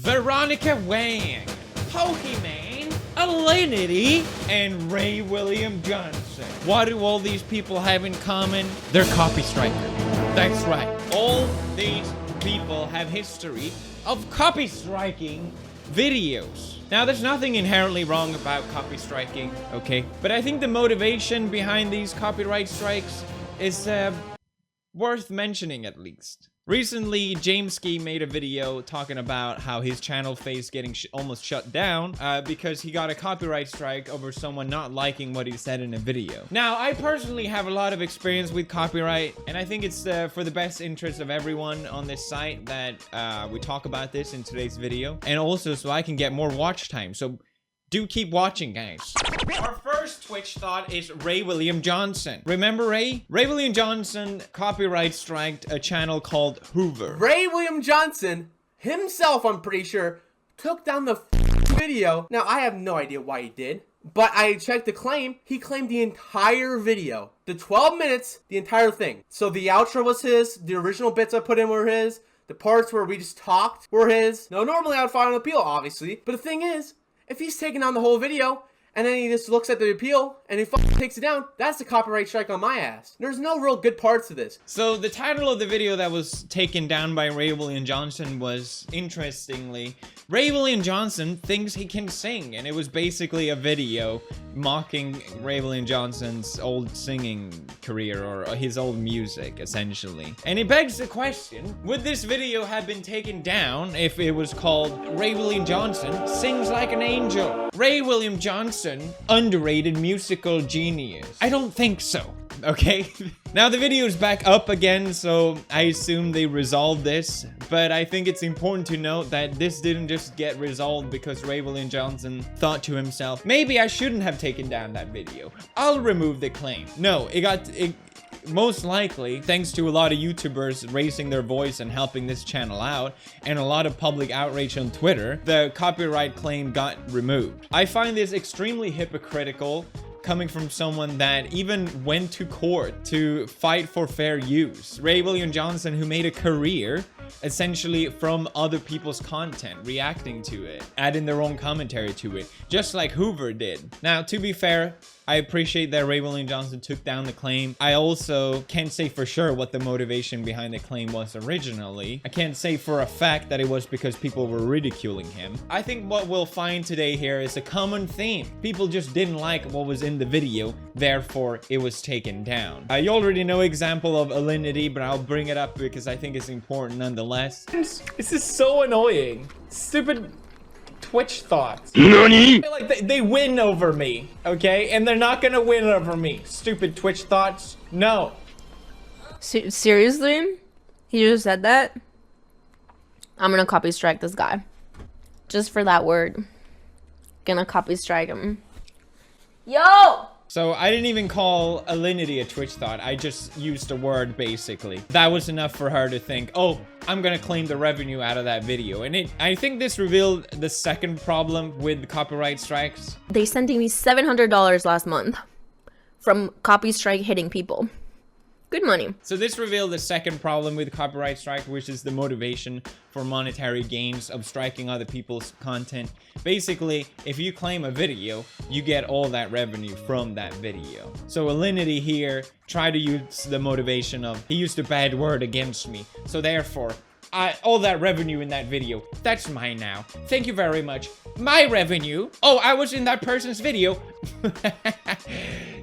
Veronica Wang, Pokimane, Alinity, and Ray William Johnson. What do all these people have in common? They're copy strikers. That's right. All these people have history of copy striking videos. Now, there's nothing inherently wrong about copy striking, okay? But I think the motivation behind these copyright strikes is worth mentioning at least. Recently, Jameski made a video talking about how his channel faced getting almost shut down because he got a copyright strike over someone not liking what he said in a video. Now, I personally have a lot of experience with copyright, and I think it's for the best interest of everyone on this site that we talk about this in today's video, and also so I can get more watch time. So do keep watching, guys. Our first Twitch thought is Ray William Johnson. Remember Ray? Ray William Johnson copyright striked a channel called Hoover. Ray William Johnson himself, I'm pretty sure, took down the video. Now, I have no idea why he did, but I checked the claim. He claimed the entire video. The 12 minutes, the entire thing. So the outro was his. The original bits I put in were his. The parts where we just talked were his. Now, normally I would file an appeal, obviously. But the thing is, if he's taking down the whole video, and then he just looks at the appeal, and he takes it down, that's a copyright strike on my ass. There's no real good parts to this. So the title of the video that was taken down by Ray William Johnson was, interestingly, Ray William Johnson thinks he can sing, and it was basically a video mocking Ray William Johnson's old singing career, or his old music, essentially. And it begs the question, would this video have been taken down if it was called Ray William Johnson Sings Like an Angel? Ray William Johnson, underrated musical genius. I don't think so, okay? Now the video is back up again, so I assume they resolved this, but I think it's important to note that this didn't just get resolved because Ray William Johnson thought to himself, maybe I shouldn't have taken down that video. I'll remove the claim. No, it most likely, thanks to a lot of YouTubers raising their voice and helping this channel out, and a lot of public outrage on Twitter, the copyright claim got removed. I find this extremely hypocritical, coming from someone that even went to court to fight for fair use. Ray William Johnson, who made a career essentially from other people's content, reacting to it, adding their own commentary to it, just like Hoover did. Now, to be fair, I appreciate that Ray William Johnson took down the claim. I also can't say for sure what the motivation behind the claim was originally. I can't say for a fact that it was because people were ridiculing him. I think what we'll find today here is a common theme. People just didn't like what was in the video, therefore it was taken down. You already know example of Alinity, but I'll bring it up because I think it's important nonetheless. This is so annoying. Stupid Twitch thoughts. NANI? I feel like they win over me, okay? And they're not gonna win over me. Stupid Twitch thoughts. No. Seriously? He just said that? I'm gonna copy strike this guy. Just for that word. Gonna copy strike him. Yo! So I didn't even call Alinity a Twitch thought. I just used a word, basically. That was enough for her to think, oh, I'm gonna claim the revenue out of that video. And I think this revealed the second problem with copyright strikes. They sent me $700 last month from copy strike hitting people. Good money. So this revealed the second problem with copyright strike, which is the motivation for monetary gains of striking other people's content. Basically, if you claim a video, you get all that revenue from that video. So Alinity here tried to use the motivation of, he used a bad word against me, so therefore, all that revenue in that video, that's mine now. Thank you very much. My revenue? Oh, I was in that person's video.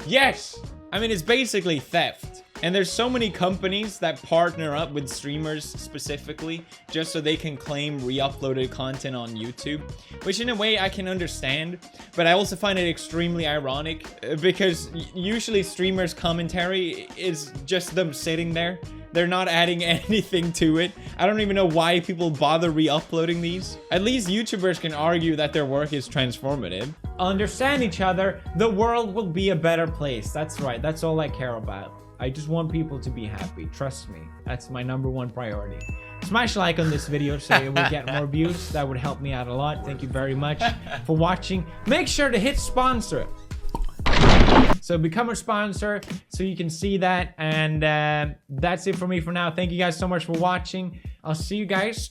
Yes. I mean, it's basically theft. And there's so many companies that partner up with streamers specifically just so they can claim re-uploaded content on YouTube, which in a way I can understand, but I also find it extremely ironic because usually streamers' commentary is just them sitting there. They're not adding anything to it. I don't even know why people bother re-uploading these. At least YouTubers can argue that their work is transformative. Understand each other, the world will be a better place. That's right, that's all I care about. I just want people to be happy. Trust me. That's my #1 priority. Smash like on this video so it will get more views. That would help me out a lot. Thank you very much for watching. Make sure to hit sponsor. So become a sponsor so you can see that. And that's it for me for now. Thank you guys so much for watching. I'll see you guys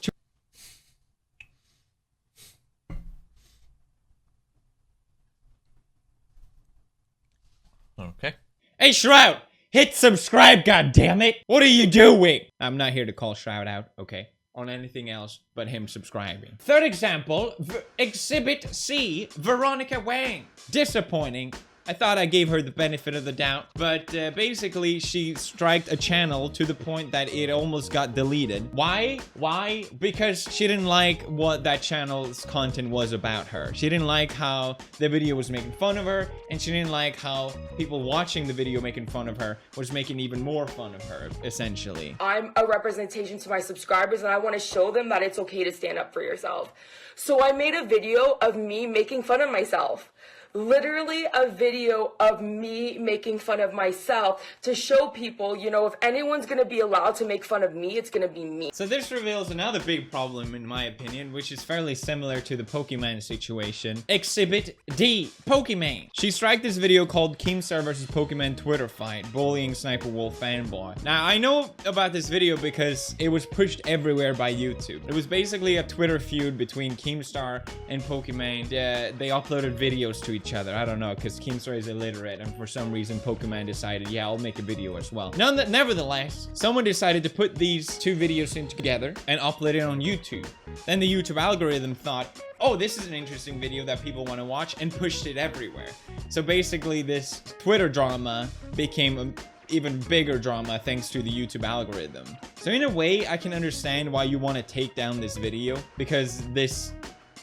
Hey, Shroud! Hit subscribe, goddammit! What are you doing? I'm not here to call Shroud out, okay? On anything else but him subscribing. Third example, Exhibit C, Veronica Wang. Disappointing. I thought I gave her the benefit of the doubt, but basically she striked a channel to the point that it almost got deleted. Why? Why? Because she didn't like what that channel's content was about her. She didn't like how the video was making fun of her, and she didn't like how people watching the video making fun of her was making even more fun of her, essentially. I'm a representation to my subscribers, and I want to show them that it's okay to stand up for yourself. So I made a video of me making fun of myself. Literally a video of me making fun of myself to show people, you know, if anyone's gonna be allowed to make fun of me, it's gonna be me. So this reveals another big problem in my opinion, which is fairly similar to the Pokemon situation. Exhibit D, Pokemon. She striked this video called Keemstar vs Pokemon Twitter fight, bullying Sniper Wolf fanboy. Now I know about this video because it was pushed everywhere by YouTube. It was basically a Twitter feud between Keemstar and Pokemon. They uploaded videos to each other. I don't know, because Keemstar is illiterate, and for some reason Pokemon decided, yeah, I'll make a video as well. Nevertheless, someone decided to put these two videos in together and upload it on YouTube. Then the YouTube algorithm thought, oh, this is an interesting video that people want to watch, and pushed it everywhere. So basically this Twitter drama became an even bigger drama thanks to the YouTube algorithm. So in a way, I can understand why you want to take down this video, because this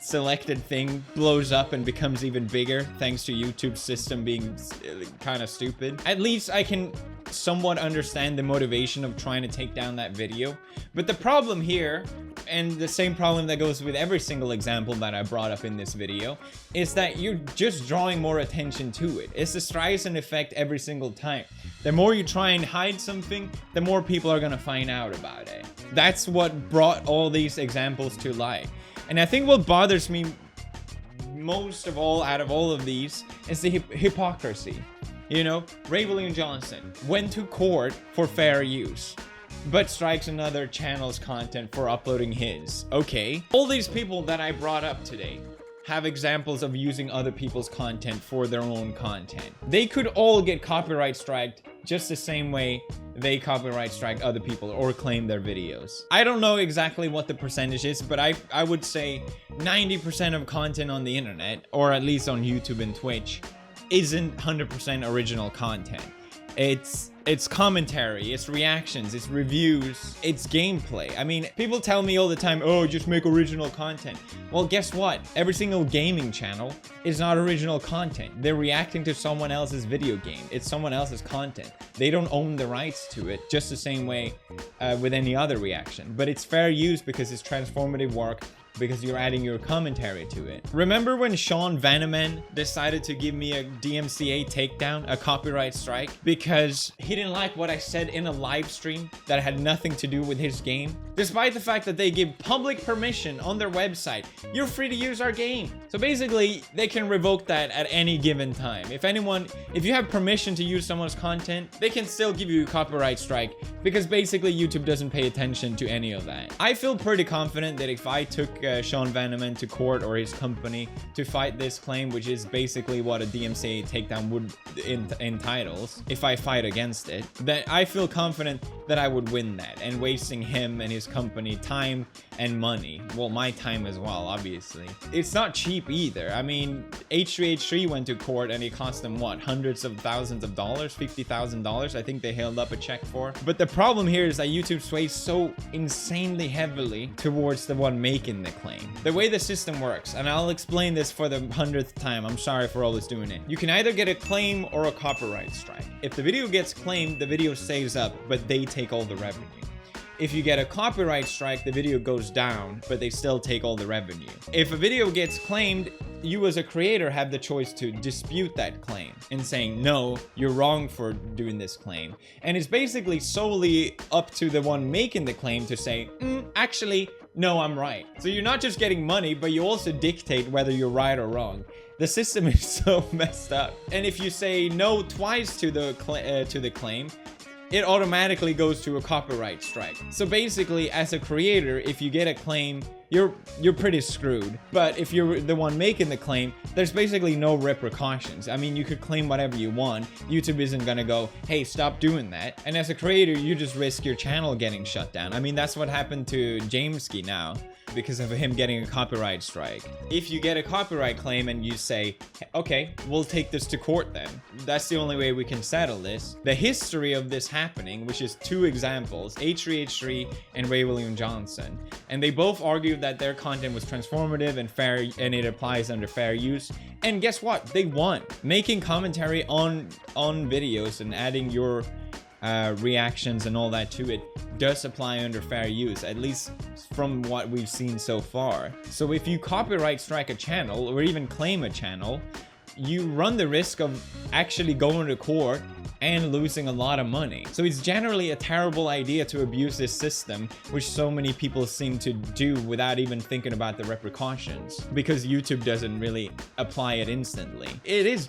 selected thing blows up and becomes even bigger thanks to YouTube's system being kind of stupid. At least I can somewhat understand the motivation of trying to take down that video. But the problem here, and the same problem that goes with every single example that I brought up in this video, is that you're just drawing more attention to it. It's the Streisand effect every single time. The more you try and hide something, the more people are gonna find out about it. That's what brought all these examples to light. And I think what bothers me most of all out of all of these is the hypocrisy. You know, Ray William Johnson went to court for fair use, but strikes another channel's content for uploading his. Okay. All these people that I brought up today have examples of using other people's content for their own content. They could all get copyright striked just the same way they copyright strike other people or claim their videos. I don't know exactly what the percentage is, but I would say 90% of content on the internet, or at least on YouTube and Twitch, isn't 100% original content. It's commentary, it's reactions, it's reviews, it's gameplay. I mean, people tell me all the time, oh, just make original content. Well, guess what? Every single gaming channel is not original content. They're reacting to someone else's video game. It's someone else's content. They don't own the rights to it, just the same way with any other reaction. But it's fair use because it's transformative work, because you're adding your commentary to it. Remember when Sean Vanaman decided to give me a DMCA takedown, a copyright strike, because he didn't like what I said in a live stream that had nothing to do with his game? Despite the fact that they give public permission on their website, you're free to use our game. So basically, they can revoke that at any given time. If you have permission to use someone's content, they can still give you a copyright strike, because basically YouTube doesn't pay attention to any of that. I feel pretty confident that if I took Sean Vanaman to court, or his company, to fight this claim, which is basically what a DMCA takedown would entitles, if I fight against it, then I feel confident that I would win that, and wasting him and his company time and money. Well, my time as well, obviously. It's not cheap either. I mean, H3H3 went to court and it cost them, what, hundreds of thousands of dollars, $50,000, I think they held up a check for. But the problem here is that YouTube sways so insanely heavily towards the one making the claim. The way the system works, and I'll explain this for the 100th time, I'm sorry for always doing it. You can either get a claim or a copyright strike. If the video gets claimed, the video stays up, but they take all the revenue. If you get a copyright strike, the video goes down, but they still take all the revenue. If a video gets claimed, you as a creator have the choice to dispute that claim and saying, no, you're wrong for doing this claim. And it's basically solely up to the one making the claim to say, actually, no, I'm right. So you're not just getting money, but you also dictate whether you're right or wrong. The system is so messed up. And if you say no twice to the claim, it automatically goes to a copyright strike. So basically, as a creator, if you get a claim you're pretty screwed. But if you're the one making the claim, there's basically no repercussions. I mean, you could claim whatever you want. YouTube isn't gonna go, hey, stop doing that. And as a creator, you just risk your channel getting shut down. I mean, that's what happened to Jameski now because of him getting a copyright strike. If you get a copyright claim and you say, okay, we'll take this to court then. That's the only way we can settle this. The history of this happening, which is 2 examples, H3H3 and Ray William Johnson. And they both argued that their content was transformative and fair, and it applies under fair use. And guess what? They won. Making commentary on videos and adding your reactions and all that to it does apply under fair use, at least from what we've seen so far. So if you copyright strike a channel or even claim a channel, you run the risk of actually going to court and losing a lot of money. So it's generally a terrible idea to abuse this system, which so many people seem to do without even thinking about the repercussions, because YouTube doesn't really apply it instantly. It is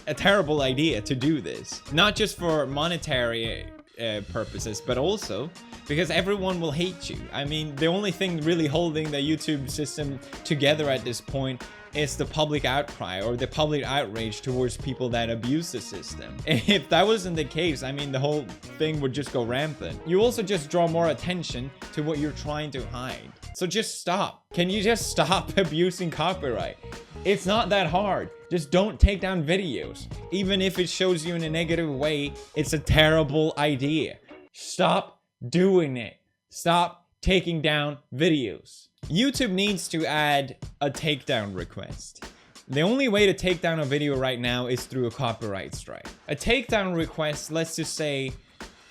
a terrible idea to do this, not just for monetary purposes, but also because everyone will hate you. I mean, the only thing really holding the YouTube system together at this point is the public outcry or the public outrage towards people that abuse the system. If that wasn't the case, I mean, the whole thing would just go rampant. You also just draw more attention to what you're trying to hide. So just stop. Can you just stop abusing copyright? It's not that hard. Just don't take down videos. Even if it shows you in a negative way, it's a terrible idea. Stop doing it. Stop taking down videos. YouTube needs to add a takedown request. The only way to take down a video right now is through a copyright strike. A takedown request, let's just say,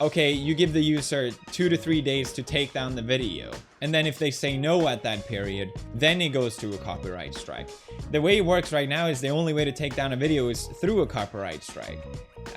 okay, you give the user 2 to 3 days to take down the video. And then if they say no at that period, then it goes to a copyright strike. The way it works right now is the only way to take down a video is through a copyright strike.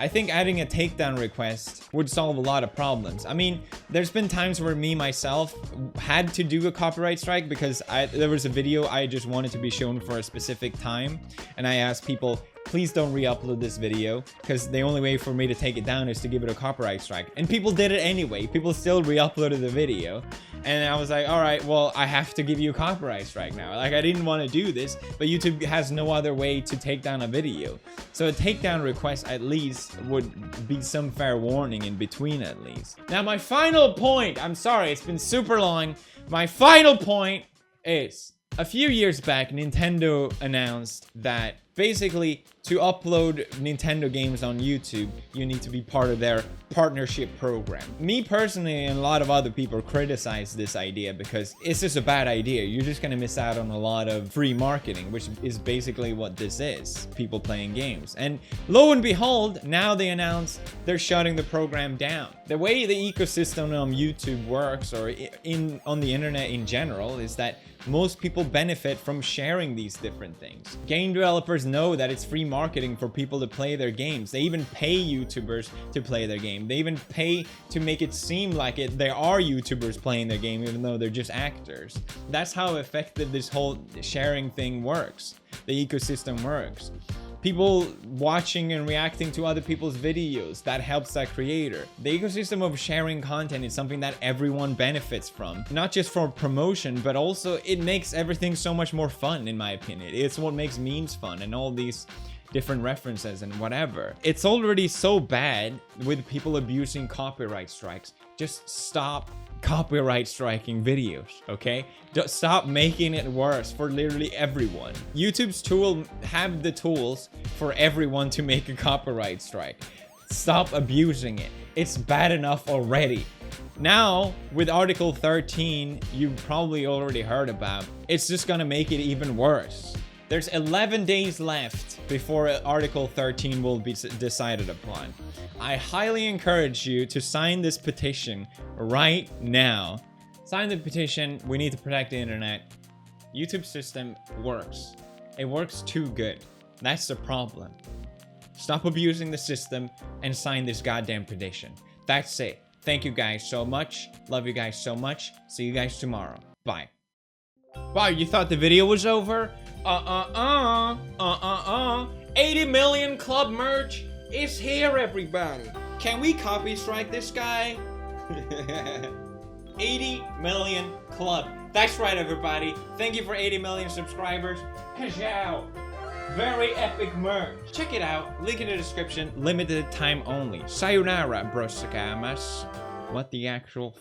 I think adding a takedown request would solve a lot of problems. I mean, there's been times where me myself had to do a copyright strike because there was a video I just wanted to be shown for a specific time, and I asked people, please don't re-upload this video, because the only way for me to take it down is to give it a copyright strike. And people did it anyway. People still re-uploaded the video. And I was like, all right, well, I have to give you a copyright strike now. Like, I didn't want to do this, but YouTube has no other way to take down a video. So a takedown request at least would be some fair warning in between at least. Now, my final point, I'm sorry, it's been super long. My final point is, a few years back, Nintendo announced that basically to upload Nintendo games on YouTube, you need to be part of their partnership program. Me personally and a lot of other people criticize this idea because it's just a bad idea. You're just gonna miss out on a lot of free marketing, which is basically what this is, people playing games. And lo and behold, now they announce they're shutting the program down. The way the ecosystem on YouTube works, or on the internet in general, is that most people benefit from sharing these different things. Game developers know that it's free marketing for people to play their games. They even pay YouTubers to play their game. They even pay to make it seem like there are YouTubers playing their game, even though they're just actors. That's how effective this whole sharing thing works. The ecosystem works. People watching and reacting to other people's videos, that helps that creator. The ecosystem of sharing content is something that everyone benefits from. Not just for promotion, but also it makes everything so much more fun, in my opinion. It's what makes memes fun and all these different references and whatever. It's already so bad with people abusing copyright strikes. Just stop copyright striking videos, okay? Just stop making it worse for literally everyone. YouTube's tool have the tools for everyone to make a copyright strike. Stop abusing it. It's bad enough already. Now, with Article 13, you probably already heard about, it's just gonna make it even worse. There's 11 days left before Article 13 will be decided upon. I highly encourage you to sign this petition right now. Sign the petition. We need to protect the internet. YouTube system works. It works too good. That's the problem. Stop abusing the system and sign this goddamn petition. That's it. Thank you guys so much. Love you guys so much. See you guys tomorrow. Bye. Wow, you thought the video was over? 80 million club merch is here, everybody. Can we copy strike this guy? 80 million club. That's right, everybody. Thank you for 80 million subscribers. Kazow! Very epic merch. Check it out. Link in the description. Limited time only. Sayonara, brosakamas. What the actual